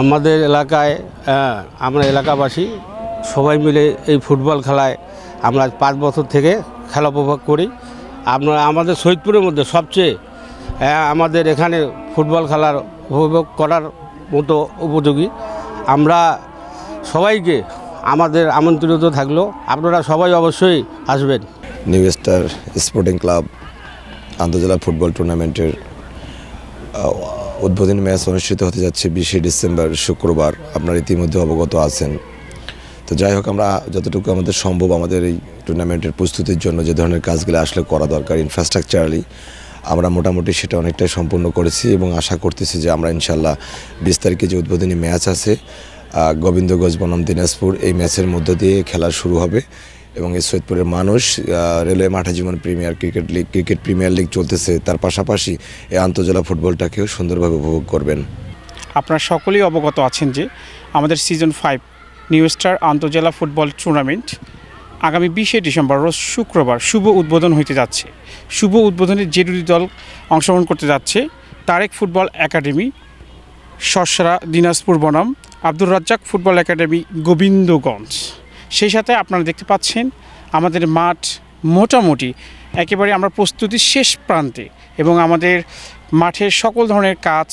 আমাদের এলাকায় আমরা এলাকাবাসী সবাই মিলে এই ফুটবল খেলায় আমরা 5 বছর থেকে খেলা উপভোগ করি। আমাদের সৈয়দপুরের মধ্যে সবচেয়ে আমাদের এখানে ফুটবল খেলার উপভোগ করার মতো উপযোগী। আমরা সবাইকে আমাদের আমন্ত্রিত থাকলো, আপনারা সবাই অবশ্যই আসবেন। নিউ স্টার স্পোর্টিং ক্লাব আন্তজেলা ফুটবল টুর্নামেন্টের উদ্বোধনী ম্যাচ অনুষ্ঠিত হতে যাচ্ছে 20 ডিসেম্বর শুক্রবার। আপনারা ইতিমধ্যে অবগত আছেন। তো যাই হোক, আমরা যতটুকু আমাদের সম্ভব আমাদের এই টুর্নামেন্টের প্রস্তুতির জন্য যে ধরনের কাজগুলো আসলে করা দরকার ইনফ্রাস্ট্রাকচারালি, আমরা মোটামুটি সেটা অনেকটাই সম্পূর্ণ করেছি এবং আশা করতেছি যে আমরা ইনশাল্লাহ 20 তারিখে যে উদ্বোধনী ম্যাচ আছে গোবিন্দগঞ্জ বনাম দিনাজপুর, এই ম্যাচের মধ্য দিয়ে খেলা শুরু হবে এবং এই সৈয়দপুরের মানুষ রেলওয়ে মাঠে জীবন ক্রিকেট প্রিমিয়ার লিগ চলতেছে, তার পাশাপাশি এই আন্তজেলা ফুটবলটাকেও সুন্দরভাবে উপভোগ করবেন। আপনারা সকলেই অবগত আছেন যে আমাদের সিজন 5 নিউ স্টার আন্তজেলা ফুটবল টুর্নামেন্ট আগামী 20 ডিসেম্বর রোজ শুক্রবার শুভ উদ্বোধন হতে যাচ্ছে। শুভ উদ্বোধনে যে দুটি দল অংশগ্রহণ করতে যাচ্ছে, তারেক ফুটবল একাডেমি সসরা দিনাজপুর বনাম আব্দুর রাজ্জাক ফুটবল একাডেমি গোবিন্দগঞ্জ। সেই সাথে আপনারা দেখতে পাচ্ছেন আমাদের মাঠ মোটামুটি একেবারে আমরা প্রস্তুতির শেষ প্রান্তে এবং আমাদের মাঠের সকল ধরনের কাজ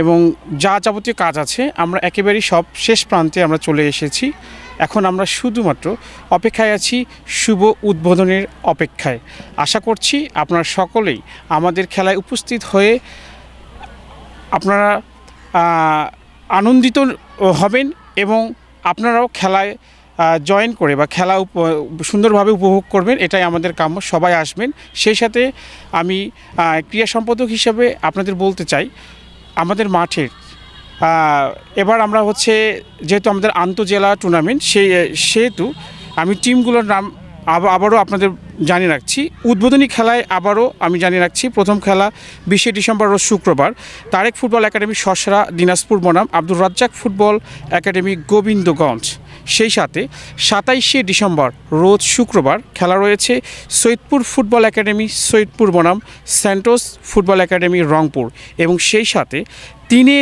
এবং যা যাবতীয় কাজ আছে আমরা একেবারেই সব শেষ প্রান্তে আমরা চলে এসেছি। এখন আমরা শুধুমাত্র অপেক্ষায় আছি শুভ উদ্বোধনের অপেক্ষায়। আশা করছি আপনারা সকলেই আমাদের খেলায় উপস্থিত হয়ে আপনারা আনন্দিত হবেন এবং আপনারাও খেলায় জয়েন করে বা খেলা সুন্দরভাবে উপভোগ করবেন, এটাই আমাদের কাম্য। সবাই আসবেন। সেই সাথে আমি ক্রীড়া সম্পাদক হিসেবে আপনাদের বলতে চাই, আমাদের মাঠের এবার আমরা যেহেতু আমাদের আন্তজেলা টুর্নামেন্ট সেহেতু আমি টিমগুলোর নাম আবারও আপনাদের জানিয়ে রাখছি। উদ্বোধনী খেলায় আবারও আমি জানিয়ে রাখছি, প্রথম খেলা 20 ডিসেম্বর রোজ শুক্রবার তারেক ফুটবল একাডেমি সসরা দিনাজপুর বনাম আব্দুর রাজ্জাক ফুটবল একাডেমি গোবিন্দগঞ্জ। সেই সাথে 27 ডিসেম্বর রোজ শুক্রবার খেলা রয়েছে সৈয়দপুর ফুটবল একাডেমি সৈয়দপুর বনাম সেন্টোস ফুটবল একাডেমি রংপুর। এবং সেই সাথে 3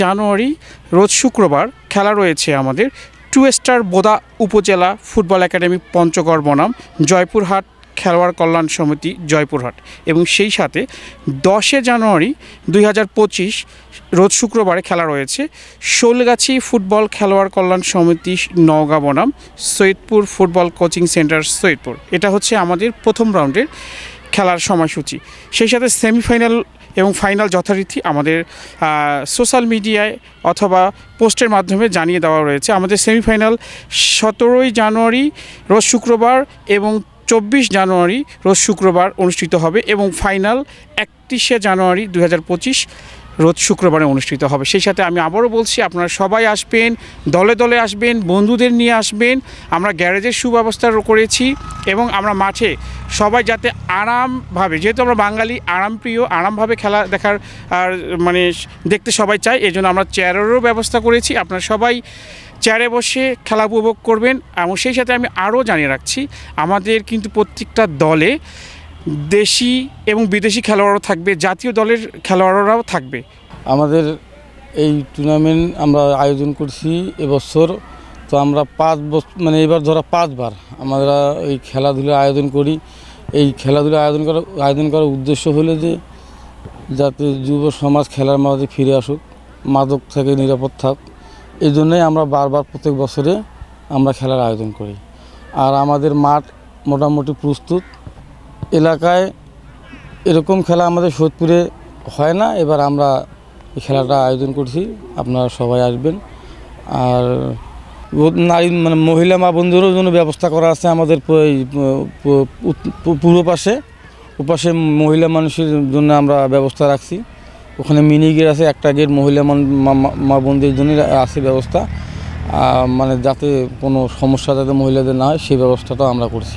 জানুয়ারি রোজ শুক্রবার খেলা রয়েছে আমাদের 2 স্টার বোদা উপজেলা ফুটবল একাডেমি পঞ্চগড় বনাম জয়পুরহাট খেলোয়াড় কল্যাণ সমিতি জয়পুরহাট। এবং সেই সাথে 10 জানুয়ারি 2025 রোজ শুক্রবারে খেলা রয়েছে শোলগাছি ফুটবল খেলোয়াড় কল্যাণ সমিতি নওগাঁ বনাম Saidpur football coaching centre Saidpur. এটা হচ্ছে আমাদের প্রথম রাউন্ডের খেলার সময়সূচি। সেই সাথে সেমিফাইনাল এবং ফাইনাল যথারীতি আমাদের সোশ্যাল মিডিয়ায় অথবা পোস্টের মাধ্যমে জানিয়ে দেওয়া রয়েছে। আমাদের সেমিফাইনাল 17 জানুয়ারি রোজ শুক্রবার এবং 24 জানুয়ারি রোজ শুক্রবার অনুষ্ঠিত হবে এবং ফাইনাল 31 জানুয়ারি 2025 রোজ শুক্রবারে অনুষ্ঠিত হবে। সেই সাথে আমি আবারও বলছি, আপনারা সবাই আসবেন, দলে দলে আসবেন, বন্ধুদের নিয়ে আসবেন। আমরা গ্যারেজের সুব্যবস্থা করেছি এবং আমরা মাঠে সবাই যাতে আরামভাবে, যেহেতু আমরা বাঙালি আরামপ্রিয়, আরামভাবে খেলা দেখার দেখতে সবাই চাই, এই জন্য আমরা চেয়ারেরও ব্যবস্থা করেছি। আপনারা সবাই চেয়ারে বসে খেলা উপভোগ করবেন। এবং সেই সাথে আমি আরও জানিয়ে রাখছি, আমাদের কিন্তু প্রত্যেকটা দলে দেশি এবং বিদেশি খেলোয়াড়ও থাকবে, জাতীয় দলের খেলোয়াড়রাও থাকবে। আমাদের এই টুর্নামেন্ট আমরা আয়োজন করছি এবছর। তো আমরা 5 বছর এবার ধরা 5 বার আমরা এই খেলাধুলা আয়োজন করি। এই খেলাধুলা আয়োজন করার উদ্দেশ্য হলো যে যাতে যুব সমাজ খেলার মাঝে ফিরে আসুক, মাদক থেকে নিরাপদ থাক। এই জন্যই আমরা বারবার প্রত্যেক বছরে আমরা খেলার আয়োজন করি। আর আমাদের মাঠ মোটামুটি প্রস্তুত। এলাকায় এরকম খেলা আমাদের সৈয়দপুরে হয় না, এবার আমরা এই খেলাটা আয়োজন করছি। আপনারা সবাই আসবেন। আর নারী মহিলা মা বন্ধুরও জন্য ব্যবস্থা করা আছে আমাদের পূর্ব পাশে। ওপাশে মহিলা মানুষের জন্য আমরা ব্যবস্থা রাখছি। ওখানে মিনি গেট আছে, একটা গেট মহিলা মা বোনদের জন্য আছে ব্যবস্থা, যাতে কোনো সমস্যা যাতে মহিলাদের না হয় সেই ব্যবস্থাটাও আমরা করছি।